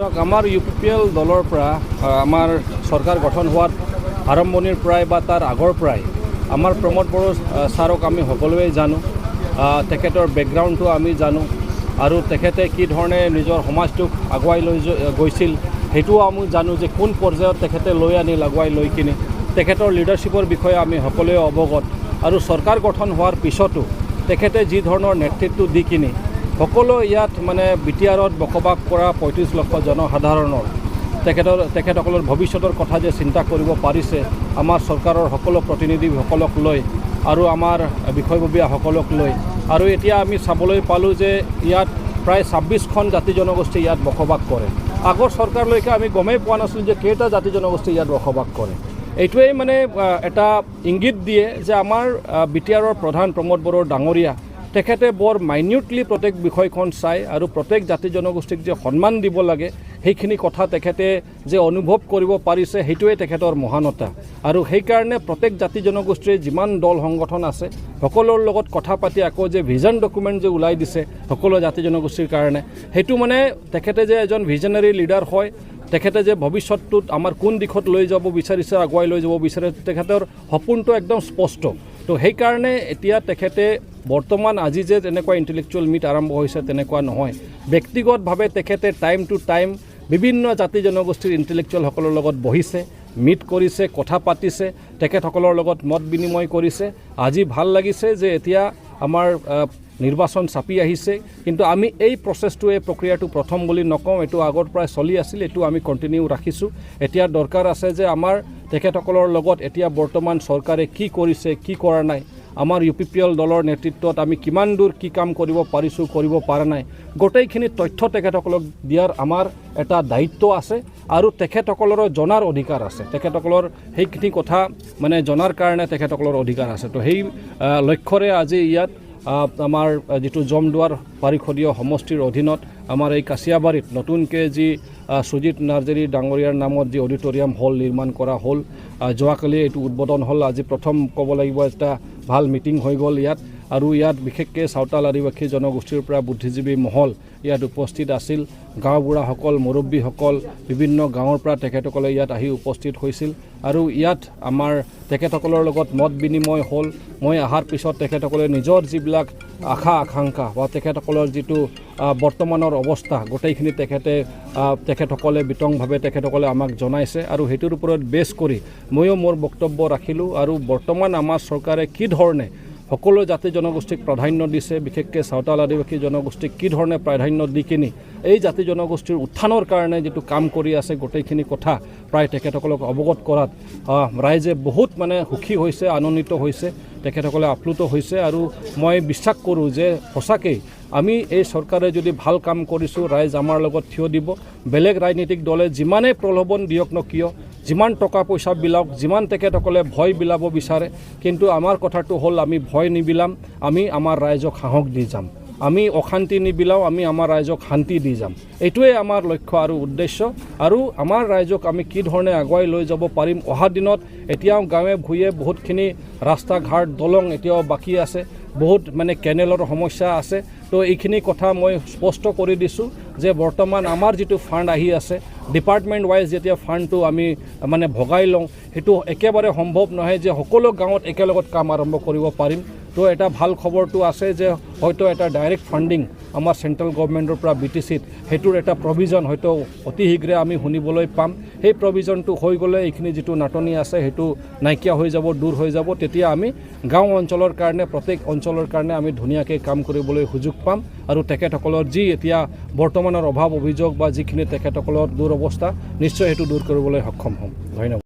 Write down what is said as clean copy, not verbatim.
চাওক আমাৰ UPPL দলৰ পৰা আমাৰ চৰকাৰ গঠন হোৱাৰ আৰম্ভণিৰ পৰাই বা তাৰ আগৰ পৰাই আমাৰ প্ৰমোদ বড়ো ছাৰক আমি সকলোৱে জানো, তেখেতৰ বেকগ্ৰাউণ্ডটো আমি জানো আৰু তেখেতে কি ধৰণে নিজৰ সমাজটোক আগুৱাই লৈ গৈছিল সেইটোও আমি জানো যে কোন পৰ্যায়ত তেখেতে লৈ আনিল আগুৱাই লৈ কিনে তেখেতৰ লিডাৰশ্বিপৰ বিষয়ে আমি সকলোৱে অৱগত আৰু চৰকাৰ গঠন হোৱাৰ পিছতো তেখেতে যি ধৰণৰ নেতৃত্ব দি কিনে সকলো ইয়াত মানে বিটিআৰত বসবাস কৰা ৩৫ লক্ষ জনসাধাৰণৰ তেখেতসকলৰ ভৱিষ্যতৰ কথা যে চিন্তা কৰিব পাৰিছে আমাৰ চৰকাৰৰ সকলো প্ৰতিনিধিসকলক লৈ আৰু আমাৰ বিষয়ববীয়াসকলক লৈ আৰু এতিয়া আমি চাবলৈ পালোঁ যে ইয়াত প্ৰায় ২৬খন জাতি জনগোষ্ঠী ইয়াত বসবাস কৰে। আগৰ চৰকাৰলৈকে আমি গমেই পোৱা নাছিলোঁ যে কেইটা জাতি জনগোষ্ঠী ইয়াত বসবাস কৰে। এইটোৱেই মানে এটা ইংগিত দিয়ে যে আমাৰ বিটিআৰৰ প্ৰধান প্ৰমোদ বড়ো ডাঙৰীয়া তেখেতে বৰ মাইনিউটলি প্ৰত্যেক বিষয়খন চাই আৰু প্ৰত্যেক জাতি জনগোষ্ঠীক যে সন্মান দিব লাগে সেইখিনি কথা তেখেতে যে অনুভৱ কৰিব পাৰিছে সেইটোৱে তেখেতৰ মহানতা আৰু সেইকাৰণে প্ৰত্যেক জাতি জনগোষ্ঠীৰ যিমান দল সংগঠন আছে সকলোৰ লগত কথা পাতি আকৌ যে ভিজন ডকুমেণ্ট যে ওলাই দিছে সকলো জাতি জনগোষ্ঠীৰ কাৰণে সেইটো মানে তেখেতে যে এজন ভিজনাৰী লিডাৰ হয়, তেখেতে যে ভৱিষ্যতটোত আমাৰ কোন দিশত লৈ যাব বিচাৰিছে আগুৱাই লৈ যাব বিচাৰে তেখেতৰ সপোনটো একদম স্পষ্ট। তো সেইকাৰণে এতিয়া তেখেতে বৰ্তমান আজি যে তেনেকুৱা ইণ্টেলেকচুৱেল মিট আৰম্ভ হৈছে তেনেকুৱা নহয়, ব্যক্তিগতভাৱে তেখেতে টাইম টু টাইম বিভিন্ন জাতি জনগোষ্ঠীৰ ইণ্টেলেকচুৱেলসকলৰ লগত বহিছে, মিট কৰিছে, কথা পাতিছে, তেখেতসকলৰ লগত মত বিনিময় কৰিছে। আজি ভাল লাগিছে যে এতিয়া আমাৰ নিৰ্বাচন চাপি আহিছে, কিন্তু আমি এই প্ৰচেছটো এই প্ৰক্ৰিয়াটো প্ৰথম বুলি নকওঁ, এইটো আগৰ পৰাই চলি আছিল, এইটো আমি কণ্টিনিউ ৰাখিছোঁ। এতিয়া দৰকাৰ আছে যে আমাৰ তেখেতসকলৰ লগত এতিয়া বৰ্তমান চৰকাৰে কি কৰিছে কি কৰা নাই, আমাৰ UPPL দলৰ নেতৃত্বত আমি কিমান দূৰ কি কাম কৰিব পাৰিছোঁ কৰিব পৰা নাই, গোটেইখিনি তথ্য তেখেতসকলক দিয়াৰ আমাৰ এটা দায়িত্ব আছে আৰু তেখেতসকলৰো জনাৰ অধিকাৰ আছে, তেখেতসকলৰ সেইখিনি কথা মানে জনাৰ কাৰণে তেখেতসকলৰ অধিকাৰ আছে। তো সেই লক্ষ্যৰে আজি ইয়াত আমাৰ যিটো জমদুৱাৰ পাৰিষদীয় সমষ্টিৰ অধীনত আমাৰ এই কাছিয়াবাৰীত নতুনকৈ যি সুজিত নাৰ্জাৰী ডাঙৰীয়াৰ নামত যি অডিটৰিয়াম হল নিৰ্মাণ কৰা হ'ল, যোৱাকালি এইটো উদ্বোধন হ'ল। আজি প্ৰথম ক'ব লাগিব এটা ভাল মিটিং হৈ গ'ল ইয়াত আৰু ইয়াত বিশেষকৈ চাওতাল আদিবাসী জনগোষ্ঠীৰ পৰা বুদ্ধিজীৱী মহল ইয়াত উপস্থিত আছিল, গাঁওবুঢ়াসকল মুৰব্বীসকল বিভিন্ন গাঁৱৰ পৰা তেখেতসকলে ইয়াত আহি উপস্থিত হৈছিল আৰু ইয়াত আমাৰ তেখেতসকলৰ লগত মত বিনিময় হ'ল। মই অহাৰ পিছত তেখেতসকলে নিজৰ যিবিলাক আশা আকাংক্ষা বা তেখেতসকলৰ যিটো বৰ্তমানৰ অৱস্থা গোটেইখিনি তেখেতসকলে বিতংভাৱে তেখেতসকলে আমাক জনাইছে আৰু সেইটোৰ ওপৰত বেছ কৰি ময়ো মোৰ বক্তব্য ৰাখিলোঁ আৰু বৰ্তমান আমাৰ চৰকাৰে কি ধৰণে সকলো জাতি জনগোষ্ঠীক প্ৰাধান্য দিছে, বিশেষকৈ চাওতাল আদিবাসী জনগোষ্ঠীক কি ধৰণে প্ৰাধান্য দি কিনি এই জাতি জনগোষ্ঠীৰ উত্থানৰ কাৰণে যিটো কাম কৰি আছে গোটেইখিনি কথা প্ৰায় তেখেতসকলক অৱগত কৰাত ৰাইজে বহুত মানে সুখী হৈছে, আনন্দিত হৈছে, তেখেতসকলে আপ্লুত হৈছে আৰু মই বিশ্বাস কৰোঁ যে সঁচাকৈ আমি এই চৰকাৰে যদি ভাল কাম কৰিছোঁ ৰাইজ আমাৰ লগত থিয় দিব। বেলেগ ৰাজনৈতিক দলে যিমানেই প্ৰলোভন দিয়ক ন কিয়, যিমান টকা পইচা বিলাওক, যিমান তেখেতসকলে ভয় বিলাব বিচাৰে, কিন্তু আমাৰ কথাটো হ'ল আমি ভয় নিবিলাম, আমি আমাৰ ৰাইজক সাহস দি যাম, আমি অশান্তি নিবিলাওঁ, আমি আমাৰ ৰাইজক শান্তি দি যাম। এইটোৱে আমাৰ লক্ষ্য আৰু উদ্দেশ্য আৰু আমাৰ ৰাইজক আমি কি ধৰণে আগুৱাই লৈ যাব পাৰিম। অহা দিনত এতিয়াও গাঁৱে ভূঞে বহুতখিনি ৰাস্তা ঘাট দলং এতিয়াও বাকী আছে, বহুত মানে কেনেলৰ সমস্যা আছে। তো এইখিনি কথা মই স্পষ্ট কৰি দিছোঁ যে বৰ্তমান আমাৰ যিটো ফাণ্ড আহি আছে ডিপাৰ্টমেণ্ট ৱাইজ যেতিয়া ফাণ্ডটো আমি মানে ভগাই লওঁ সেইটো একেবাৰে সম্ভৱ নহয় যে সকলো গাঁৱত একেলগত কাম আৰম্ভ কৰিব পাৰিম। তো এটা ভাল খবৰটো আছে যে হয়তো এটা ডাইৰেক্ট ফাণ্ডিং আমাৰ চেণ্ট্ৰেল গভৰ্ণমেণ্টৰ পৰা BTCত সেইটোৰ এটা প্ৰভিজন হয়তো অতি শীঘ্ৰে আমি শুনিবলৈ পাম। সেই প্ৰভিজনটো হৈ গ'লে এইখিনি যিটো নাটনি আছে সেইটো নাইকিয়া হৈ যাব, দূৰ হৈ যাব, তেতিয়া আমি গাঁও অঞ্চলৰ কাৰণে প্ৰত্যেক অঞ্চলৰ কাৰণে আমি ধুনীয়াকৈ কাম কৰিবলৈ সুযোগ পাম আৰু তেখেতসকলৰ যি এতিয়া বৰ্তমানৰ অভাৱ অভিযোগ বা যিখিনি তেখেতসকলৰ দুৰৱস্থা নিশ্চয় সেইটো দূৰ কৰিবলৈ সক্ষম হ'ম। ধন্যবাদ।